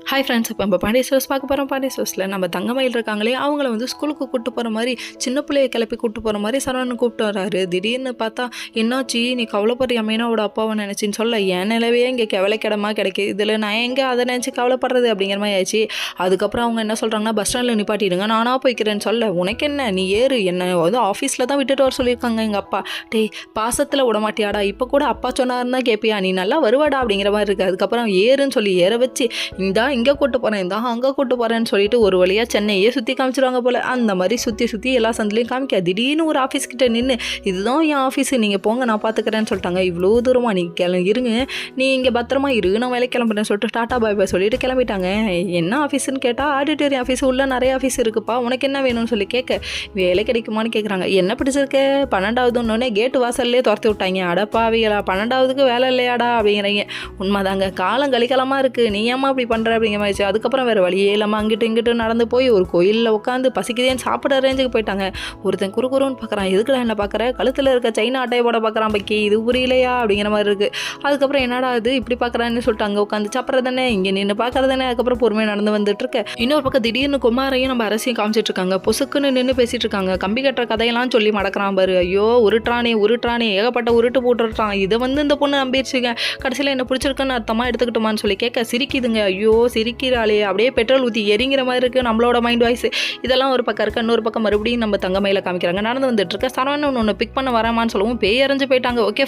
Hi friends, இப்போ நம்ம Pandya stores பார்க்க போகிறோம். பாண்டிய ஸ்டோர்ஸில் நம்ம தங்கமயில் இருக்காங்களே, அவங்கள வந்து ஸ்கூலுக்கு கூப்பிட்டு போகிற மாதிரி, சின்ன பிள்ளைய கிளப்பி கூப்பிட்டு போகிற மாதிரி சரவணன் கூப்பிட்டு வராரு. திடீர்னு பார்த்தா, என்னாச்சு நீ கவலைப்படுற மீனாவோட அப்பாவை நினச்சின்னு சொல்ல, என் நிலவே இங்கே கவலைக்கிடமா கிடைக்குது, இதில் நான் எங்கே அதை நினச்சி கவலைப்படுறது அப்படிங்கிற மாதிரி ஆயிடுச்சு. அதுக்கப்புறம் அவங்க என்ன சொல்கிறாங்கன்னா, பஸ் ஸ்டாண்டில் நிப்பாட்டிடுங்க, நானாக போய்க்கிறேன்னு சொல்ல, உனக்கு என்ன நீ ஏறு, என்ன வந்து ஆஃபீஸில் தான் விட்டுட்டு வர சொல்லியிருக்காங்க எங்கள் அப்பா. டேய் பாசத்தில் விட மாட்டியாடா, இப்போ கூட அப்பா சொன்னாருன்னா கேட்பியா, நீ நல்லா வருவாடா அப்படிங்கிற மாதிரி இருக்குது. அதுக்கப்புறம் ஏறுன்னு சொல்லி ஏற வச்சு, இந்தா இங்கே கூட்டு போகிறேன், இந்தா அங்கே கூட்டு போகிறேன்னு சொல்லிட்டு ஒரு வழியாக சென்னையே சுற்றி காமிச்சிருவாங்க போல். அந்த மாதிரி சுற்றி எல்லா சந்திலையும் காமிக்க, திடீர்னு ஒரு ஆஃபீஸ்கிட்ட நின்று, இதுதான் என் ஆஃபீஸு, நீங்கள் போங்க நான் பார்த்துக்கிறேன்னு சொல்லிட்டாங்க. இவ்வளோ தூரமாக நீங்கள் இருங்க, நீ இங்கே பத்திரமா இரு, நான் வேலை கிளம்புறேன்னு சொல்லிட்டு டாட்டா பாய் பாய் சொல்லிட்டு கிளம்பிட்டாங்க. என்ன ஆஃபீஸுன்னு கேட்டால், ஆடிட்டோரியம் ஆஃபீஸ் உள்ள நிறைய ஆஃபீஸ் இருக்குப்பா, உனக்கு என்ன வேணும்னு சொல்லி கேட்க, வேலை கிடைக்குமான்னு கேட்குறாங்க. என்ன பிடிச்சிருக்கு 12வதுன்னொடனே கேட்டு வாசல்லே துரத்தி விட்டாங்க. அடப்பாவிகளா, 12வதுக்கு வேலை இல்லையாடா அப்படிங்கிறீங்க. உண்மைதாங்க, காலம் கலிக்காலமாக இருக்குது, நீ ஏமா அப்படி பண்ணுற அப்படிங்கிற மாதிரி. அதுக்கப்புறம் வேறு வழியே இல்லாமல் அங்கிட்டு நடந்து போய் ஒரு கோயிலில் உட்காந்து பசிக்குதேன்னு சாப்பிட ரேஞ்சுக்கு போயிட்டாங்க. ஒருத்தன் குறுன்னு பார்க்குறான், எதுக்குடா என்ன பார்க்குற, கழுத்தில் இருக்க சைனா அட்டையை போட பார்க்குறான், பக்கி இது புரியலையா அப்படிங்கிற மாதிரி இருக்குது. அதுக்கப்புறம் என்னடா இது இப்படி பார்க்குறான்னு சொல்லிட்டு அங்கே உட்காந்து சாப்பிட்றதானே, இங்கே நின்று பார்க்குறதானே. அதுக்கப்புறம் பொறுமையாக நடந்து வந்துட்டுருக்க. இன்னொரு பக்கம் திடீர்னு குமாரையும் நம்ம அரசியும் காமிச்சிட்டு இருக்காங்க. பொசுக்குன்னு நின்று பேசிகிட்டு இருக்காங்க. கம்பி கட்டுற கதையெல்லாம் சொல்லி மடக்கிறான் பாரு. ஐயோ உருட்டுறானே ஏகப்பட்ட உருட்டு போட்டுருட்டான். இதை வந்து இந்த பொண்ணு நம்பிடுச்சுங்க. கடைசியில் என்ன பிடிச்சிருக்குன்னு அர்த்தமாக எடுத்துக்கிட்டோமான்னு சொல்லி கேட்க சிரிக்குதுங்க. ஐயோ சிரிக்கிறாளே, அப்படியே பெட்ரோல் ஊற்றி எரிங்கிற மாதிரி இருக்குது நம்மளோட மைண்ட் வாய்ஸ். இதெல்லாம் ஒரு பக்கம் இருக்க, இன்னொரு பக்கம் மறுபடியும் நம்ம தங்கமயில காமிக்கிறாங்க. நடந்து வந்துட்டு இருக்க. சரவணன் ஒன்று பிக் பண்ண வராமான்னு சொல்லவும் பேய் அரைஞ்சு போயிட்டாங்க. ஓகே.